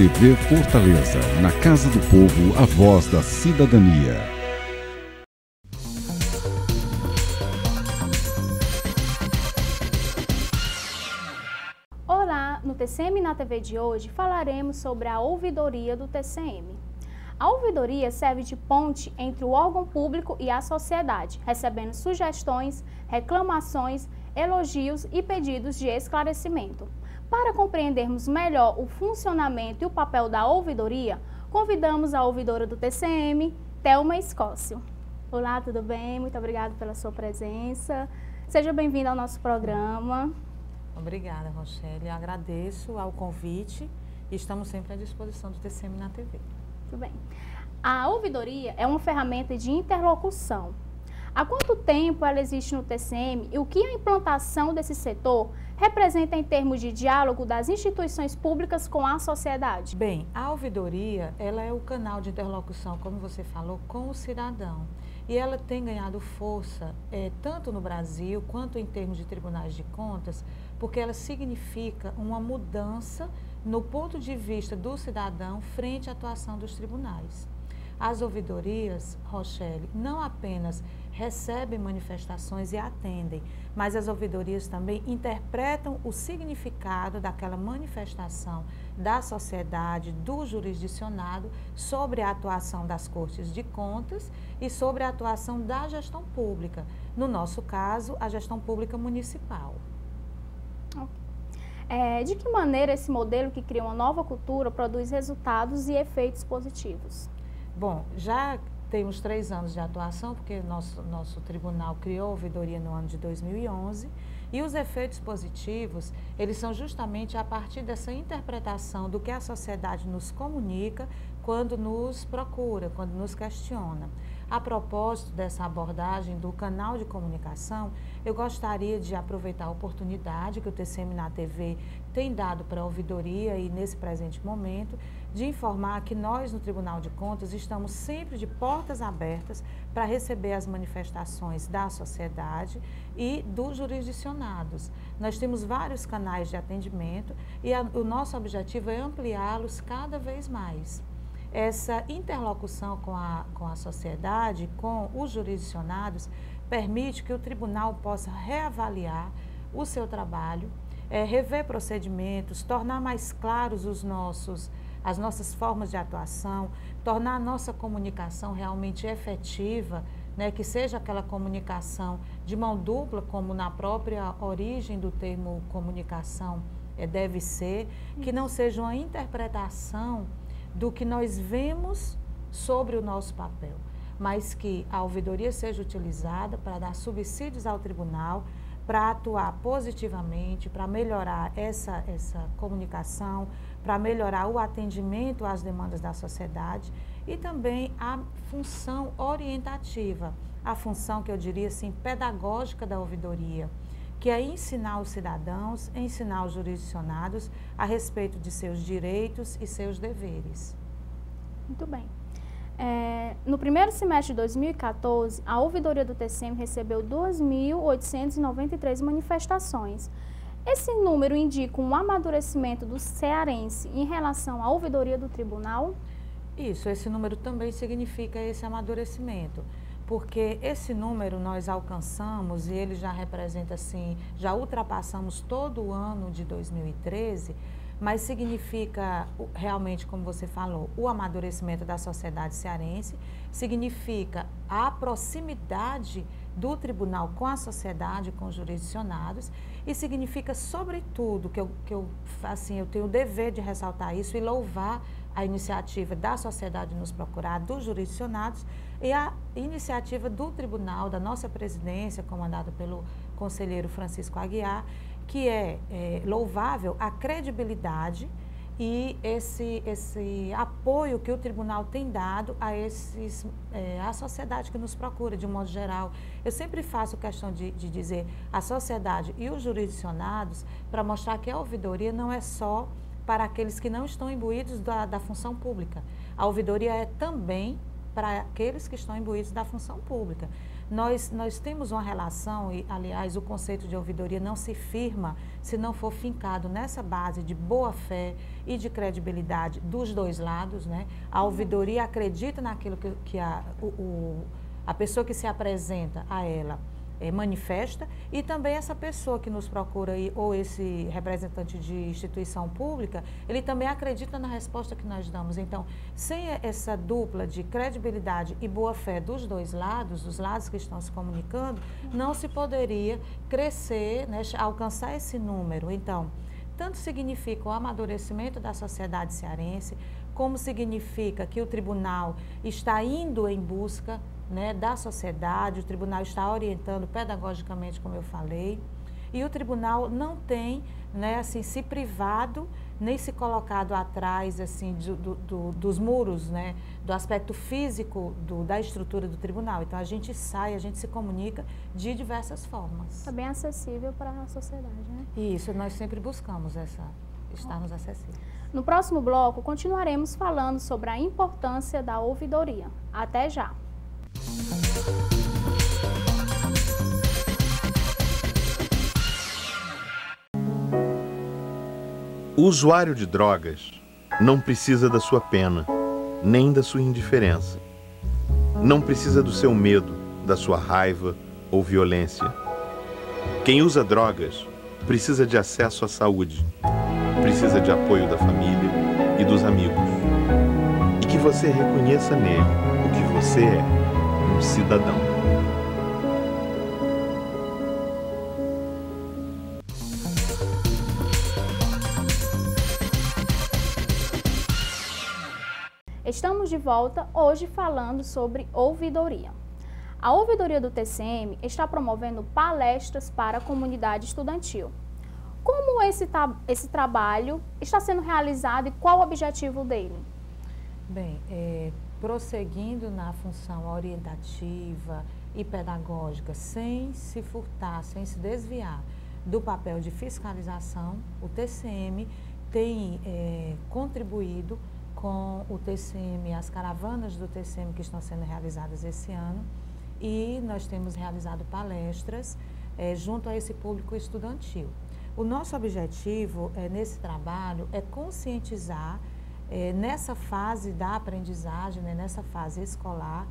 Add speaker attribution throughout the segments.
Speaker 1: TV Fortaleza, na Casa do Povo, a voz da cidadania.
Speaker 2: Olá, no TCM na TV de hoje falaremos sobre a ouvidoria do TCM. A ouvidoria serve de ponte entre o órgão público e a sociedade, recebendo sugestões, reclamações, elogios e pedidos de esclarecimento. Para compreendermos melhor o funcionamento e o papel da ouvidoria, convidamos a ouvidora do TCM, Thelma Escócio. Olá, tudo bem? Muito obrigada pela sua presença. Seja bem-vinda ao nosso programa.
Speaker 3: Obrigada, Rochelle. Eu agradeço ao convite e estamos sempre à disposição do TCM na TV.
Speaker 2: Muito bem. A ouvidoria é uma ferramenta de interlocução. Há quanto tempo ela existe no TCM e o que a implantação desse setor representa em termos de diálogo das instituições públicas com a sociedade?
Speaker 3: Bem, a ouvidoria, ela é o canal de interlocução, como você falou, com o cidadão. E ela tem ganhado força, tanto no Brasil quanto em termos de tribunais de contas, porque ela significa uma mudança no ponto de vista do cidadão frente à atuação dos tribunais. As ouvidorias, Rochelle, não apenas recebem manifestações e atendem, mas as ouvidorias também interpretam o significado daquela manifestação da sociedade, do jurisdicionado, sobre a atuação das Cortes de Contas e sobre a atuação da gestão pública, no nosso caso, a gestão pública municipal.
Speaker 2: De que maneira esse modelo que cria uma nova cultura produz resultados e efeitos positivos?
Speaker 3: Bom, já temos 3 anos de atuação, porque nosso tribunal criou a ouvidoria no ano de 2011, e os efeitos positivos, eles são justamente a partir dessa interpretação do que a sociedade nos comunica quando nos procura, quando nos questiona. A propósito dessa abordagem do canal de comunicação, eu gostaria de aproveitar a oportunidade que o TCM na TV tem dado para a ouvidoria e nesse presente momento, de informar que nós no Tribunal de Contas estamos sempre de portas abertas para receber as manifestações da sociedade e dos jurisdicionados. Nós temos vários canais de atendimento e o nosso objetivo é ampliá-los cada vez mais. Essa interlocução com a sociedade, com os jurisdicionados, permite que o tribunal possa reavaliar o seu trabalho, rever procedimentos, tornar mais claros as nossas formas de atuação, tornar a nossa comunicação realmente efetiva, né, que seja aquela comunicação de mão dupla, como na própria origem do termo comunicação deve ser, que não seja uma interpretação do que nós vemos sobre o nosso papel, mas que a ouvidoria seja utilizada para dar subsídios ao tribunal, para atuar positivamente, para melhorar essa comunicação, para melhorar o atendimento às demandas da sociedade e também a função orientativa, a função que eu diria assim, pedagógica da ouvidoria, que é ensinar os cidadãos, ensinar os jurisdicionados a respeito de seus direitos e seus deveres.
Speaker 2: Muito bem. No primeiro semestre de 2014, a ouvidoria do TCM recebeu 2.893 manifestações. Esse número indica um amadurecimento do cearense em relação à ouvidoria do tribunal?
Speaker 3: Isso, esse número também significa esse amadurecimento, porque esse número nós alcançamos e ele já representa assim, já ultrapassamos todo o ano de 2013, mas significa realmente, como você falou, o amadurecimento da sociedade cearense, significa a proximidade do tribunal com a sociedade, com os jurisdicionados, e significa, sobretudo, que eu tenho o dever de ressaltar isso e louvar a iniciativa da sociedade nos procurar, dos jurisdicionados, e a iniciativa do tribunal, da nossa presidência, comandada pelo conselheiro Francisco Aguiar, que é louvável a credibilidade e esse apoio que o tribunal tem dado à sociedade que nos procura, de um modo geral. Eu sempre faço questão de dizer a sociedade e os jurisdicionados para mostrar que a ouvidoria não é só para aqueles que não estão imbuídos da função pública. A ouvidoria é também para aqueles que estão imbuídos da função pública. nós temos uma relação, e aliás o conceito de ouvidoria não se firma se não for fincado nessa base de boa-fé e de credibilidade dos dois lados, né? A ouvidoria acredita naquilo que a pessoa que se apresenta a ela manifesta, e também essa pessoa que nos procura aí, ou esse representante de instituição pública, ele também acredita na resposta que nós damos. Então, sem essa dupla de credibilidade e boa-fé dos dois lados, os lados que estão se comunicando, não se poderia crescer, né, alcançar esse número. Então, tanto significa o amadurecimento da sociedade cearense, como significa que o tribunal está indo em busca, né, da sociedade, o tribunal está orientando pedagogicamente, como eu falei, e o tribunal não tem, né, assim, se privado, nem se colocado atrás assim, dos muros, né, do aspecto físico da estrutura do tribunal. Então, a gente sai, a gente se comunica de diversas formas.
Speaker 2: Está bem acessível para a sociedade, né?
Speaker 3: Isso, nós sempre buscamos estarmos acessíveis.
Speaker 2: No próximo bloco, continuaremos falando sobre a importância da ouvidoria. Até já!
Speaker 4: O usuário de drogas não precisa da sua pena, nem da sua indiferença. Não precisa do seu medo, da sua raiva ou violência. Quem usa drogas precisa de acesso à saúde, precisa de apoio da família e dos amigos. E que você reconheça nele o que você é, um cidadão.
Speaker 2: Estamos de volta hoje falando sobre ouvidoria. A ouvidoria do TCM está promovendo palestras para a comunidade estudantil. Como esse trabalho está sendo realizado e qual o objetivo dele?
Speaker 3: Bem, prosseguindo na função orientativa e pedagógica, sem se furtar, sem se desviar do papel de fiscalização, o TCM tem contribuído com o TCM, as caravanas do TCM que estão sendo realizadas esse ano, e nós temos realizado palestras junto a esse público estudantil. O nosso objetivo nesse trabalho é conscientizar nessa fase da aprendizagem, né, nessa fase escolar,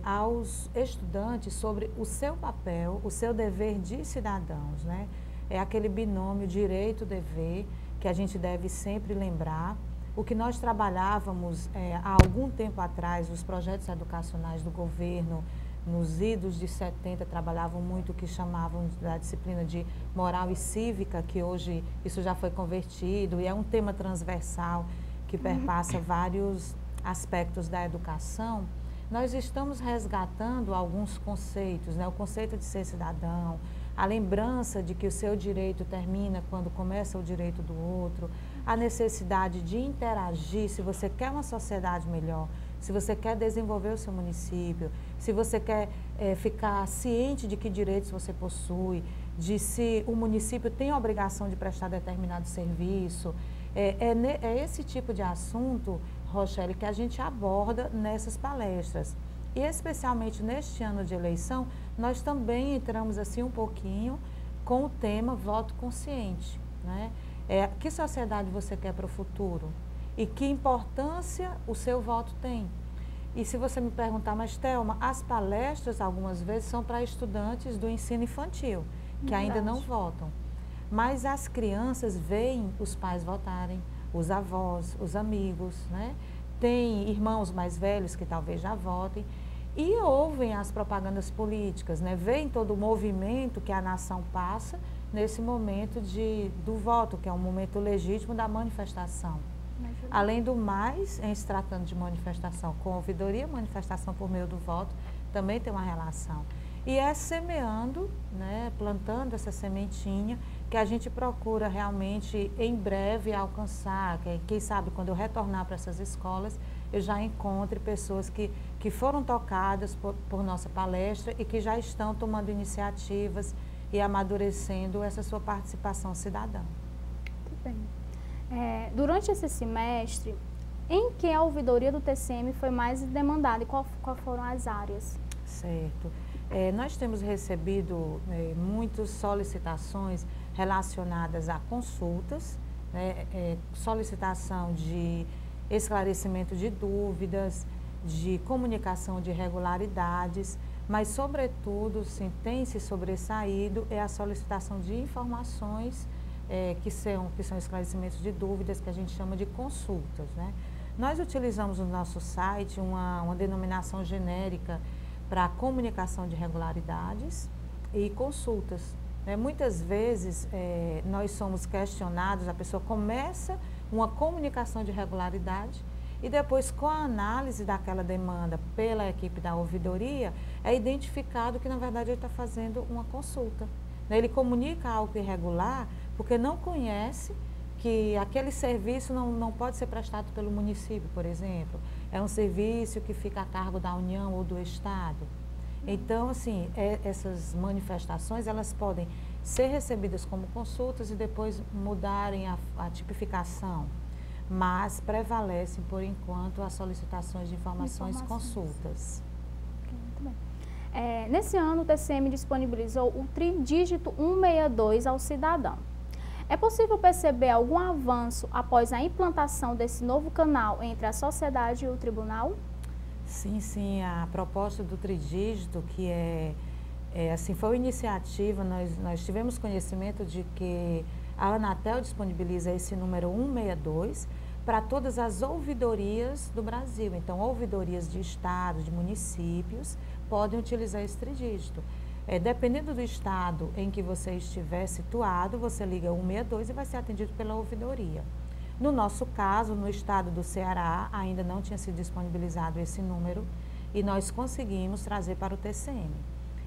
Speaker 3: aos estudantes sobre o seu papel, o seu dever de cidadãos, né? É aquele binômio direito-dever que a gente deve sempre lembrar. O que nós trabalhávamos há algum tempo atrás, os projetos educacionais do governo, nos idos de 70, trabalhavam muito o que chamavam da disciplina de moral e cívica, que hoje isso já foi convertido, e é um tema transversal que perpassa vários aspectos da educação. Nós estamos resgatando alguns conceitos, né? O conceito de ser cidadão, a lembrança de que o seu direito termina quando começa o direito do outro, a necessidade de interagir, se você quer uma sociedade melhor, se você quer desenvolver o seu município, se você quer ficar ciente de que direitos você possui, de se o município tem a obrigação de prestar determinado serviço. É esse tipo de assunto, Rochelle, que a gente aborda nessas palestras. E especialmente neste ano de eleição, nós também entramos assim um pouquinho com o tema voto consciente, né? Que sociedade você quer para o futuro? E que importância o seu voto tem? E se você me perguntar, mas Thelma, as palestras algumas vezes são para estudantes do ensino infantil, que ainda não votam. Mas as crianças veem os pais votarem, os avós, os amigos, né? Tem irmãos mais velhos que talvez já votem e ouvem as propagandas políticas, né? Veem todo o movimento que a nação passa nesse momento do voto, que é um momento legítimo da manifestação. Além do mais, em se tratando de manifestação com ouvidoria, manifestação por meio do voto, também tem uma relação. E é semeando, né, plantando essa sementinha, que a gente procura realmente em breve alcançar. Quem sabe quando eu retornar para essas escolas, eu já encontre pessoas que foram tocadas por nossa palestra e que já estão tomando iniciativas e amadurecendo essa sua participação cidadã.
Speaker 2: Muito bem. Durante esse semestre, em que a ouvidoria do TCM foi mais demandada e qual foram as áreas?
Speaker 3: Certo. Nós temos recebido muitas solicitações relacionadas a consultas, né, solicitação de esclarecimento de dúvidas, de comunicação de irregularidades, mas, sobretudo, sim, tem se sobressaído a solicitação de informações que são esclarecimentos de dúvidas, que a gente chama de consultas, né? Nós utilizamos no nosso site uma denominação genérica para comunicação de irregularidades e consultas. Muitas vezes nós somos questionados, a pessoa começa uma comunicação de irregularidade e depois, com a análise daquela demanda pela equipe da ouvidoria, é identificado que, na verdade, ele está fazendo uma consulta. Ele comunica algo irregular porque não conhece que aquele serviço não pode ser prestado pelo município, por exemplo. É um serviço que fica a cargo da União ou do Estado. Então, assim, essas manifestações, elas podem ser recebidas como consultas e depois mudarem a tipificação, mas prevalecem, por enquanto, as solicitações de informações consultas.
Speaker 2: Muito bem. Nesse ano, o TCM disponibilizou o tridígito 162 ao cidadão. É possível perceber algum avanço após a implantação desse novo canal entre a sociedade e o tribunal?
Speaker 3: Sim, a proposta do tridígito, que assim, foi uma iniciativa, nós tivemos conhecimento de que a Anatel disponibiliza esse número 162 para todas as ouvidorias do Brasil. Então, ouvidorias de estados, de municípios, podem utilizar esse tridígito. Dependendo do estado em que você estiver situado, você liga 162 e vai ser atendido pela ouvidoria. No nosso caso, no estado do Ceará, ainda não tinha sido disponibilizado esse número e nós conseguimos trazer para o TCM.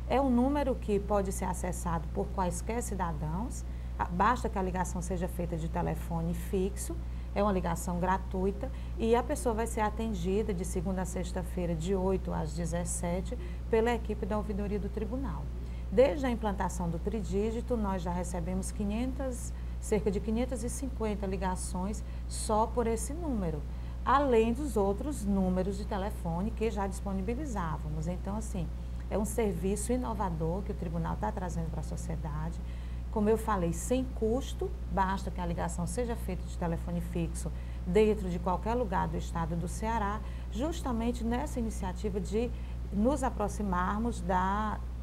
Speaker 3: É um número que pode ser acessado por quaisquer cidadãos, basta que a ligação seja feita de telefone fixo, é uma ligação gratuita e a pessoa vai ser atendida de segunda a sexta-feira, de 8 às 17, pela equipe da ouvidoria do tribunal. Desde a implantação do tridígito, nós já recebemos cerca de 550 ligações só por esse número, além dos outros números de telefone que já disponibilizávamos. Então, assim, é um serviço inovador que o tribunal está trazendo para a sociedade. Como eu falei, sem custo, basta que a ligação seja feita de telefone fixo dentro de qualquer lugar do estado do Ceará, justamente nessa iniciativa de nos aproximarmos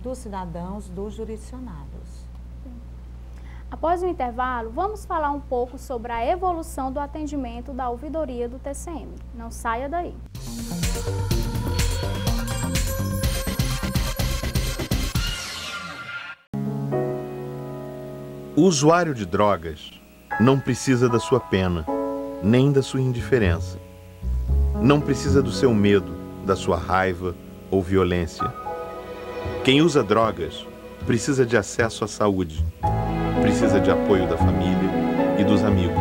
Speaker 3: dos cidadãos, dos jurisdicionados.
Speaker 2: Após o intervalo, vamos falar um pouco sobre a evolução do atendimento da ouvidoria do TCM. Não saia daí.
Speaker 4: O usuário de drogas não precisa da sua pena, nem da sua indiferença. Não precisa do seu medo, da sua raiva ou violência. Quem usa drogas precisa de acesso à saúde, precisa de apoio da família e dos amigos.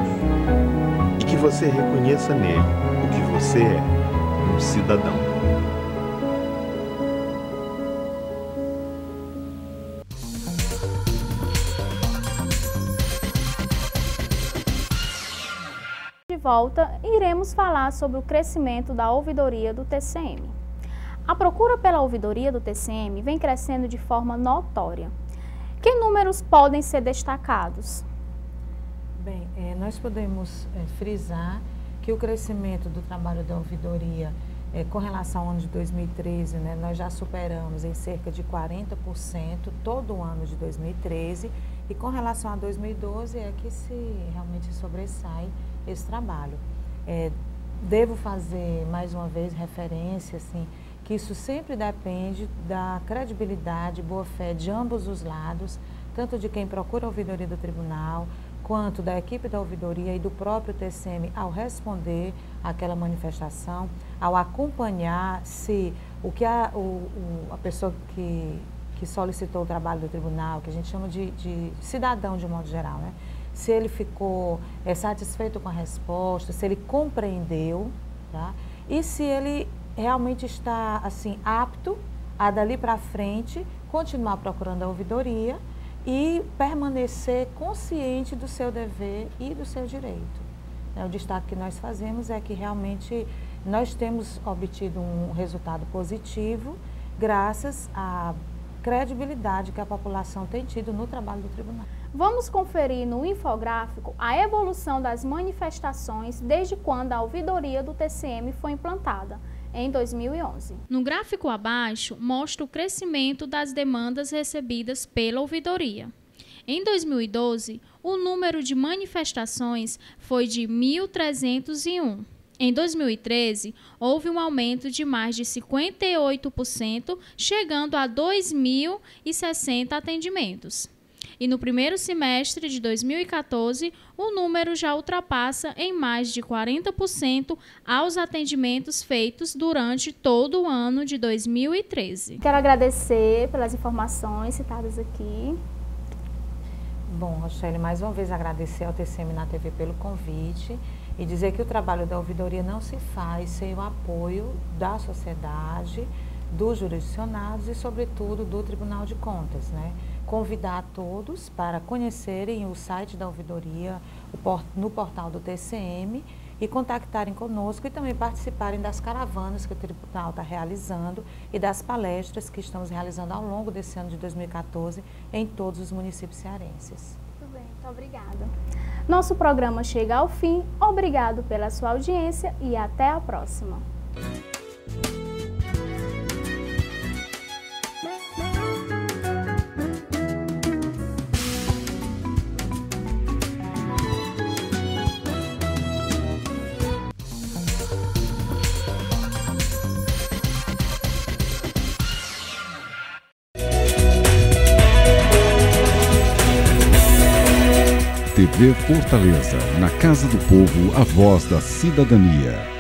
Speaker 4: E que você reconheça nele o que você é, um cidadão.
Speaker 2: De volta, iremos falar sobre o crescimento da ouvidoria do TCM. A procura pela ouvidoria do TCM vem crescendo de forma notória. Que números podem ser destacados?
Speaker 3: Bem, nós podemos frisar que o crescimento do trabalho da ouvidoria, com relação ao ano de 2013, né, nós já superamos em cerca de 40% todo o ano de 2013, e com relação a 2012 é que realmente sobressai esse trabalho. Devo fazer mais uma vez referência, assim, que isso sempre depende da credibilidade e boa-fé de ambos os lados, tanto de quem procura a ouvidoria do tribunal, quanto da equipe da ouvidoria e do próprio TCM ao responder àquela manifestação, ao acompanhar se o que a pessoa que solicitou o trabalho do tribunal, que a gente chama de cidadão de um modo geral, né? Se ele ficou satisfeito com a resposta, se ele compreendeu, tá? E se ele realmente está, assim, apto a dali para frente continuar procurando a ouvidoria e permanecer consciente do seu dever e do seu direito. O destaque que nós fazemos é que realmente nós temos obtido um resultado positivo graças credibilidade que a população tem tido no trabalho do tribunal.
Speaker 2: Vamos conferir no infográfico a evolução das manifestações desde quando a ouvidoria do TCM foi implantada, em 2011.
Speaker 5: No gráfico abaixo, mostra o crescimento das demandas recebidas pela ouvidoria. Em 2012, o número de manifestações foi de 1.301. Em 2013, houve um aumento de mais de 58%, chegando a 2.060 atendimentos. E no primeiro semestre de 2014, o número já ultrapassa em mais de 40% aos atendimentos feitos durante todo o ano de 2013.
Speaker 2: Quero agradecer pelas informações citadas aqui.
Speaker 3: Bom, Rochelle, mais uma vez agradecer ao TCM na TV pelo convite e dizer que o trabalho da ouvidoria não se faz sem o apoio da sociedade, dos jurisdicionados e, sobretudo, do Tribunal de Contas, né? Convidar a todos para conhecerem o site da ouvidoria no portal do TCM e contactarem conosco e também participarem das caravanas que o Tribunal está realizando e das palestras que estamos realizando ao longo desse ano de 2014 em todos os municípios cearenses.
Speaker 2: Muito bem, muito obrigada. Nosso programa chega ao fim. Obrigado pela sua audiência e até a próxima.
Speaker 1: TV Fortaleza, na Casa do Povo, a voz da cidadania.